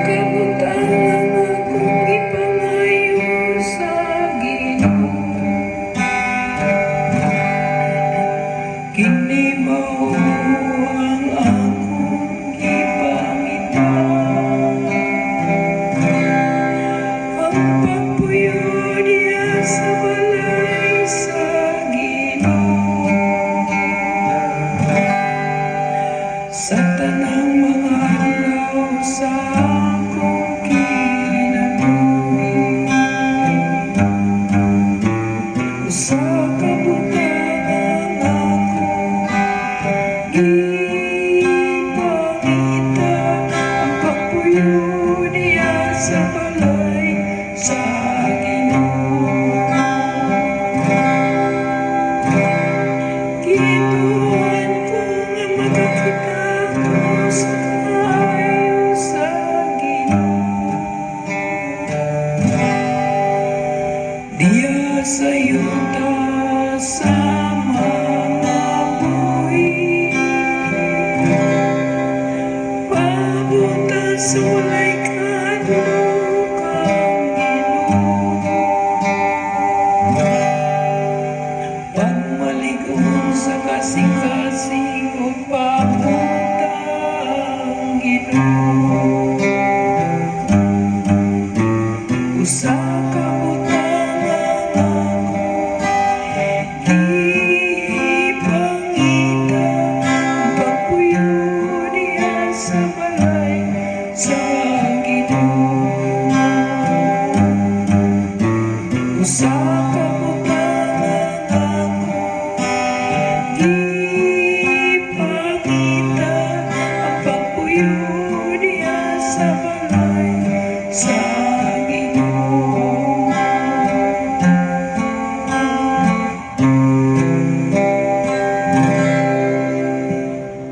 kabutangan akong ipangayo sa Ginoo. Kini mao ang akong ipangita, ang pagpuyo diya sa balay sa Ginoo. Sa tanang mga adlaw sa akong kinabuhi, sa kabutangan akong ipangita, ang pagpuyo diya sa balay sa Ginoo. Gituhan ko nga makakita ko sa kaayo sa Ginoo. Diya sa yuta sa mga buhi, pabuta sa walay kadukang Ginoo. Pagmaligon sa kasing-kasing o pagutang Ginoo. Usa ka butangan akong ipangita, ang pagpuyo diya sa balay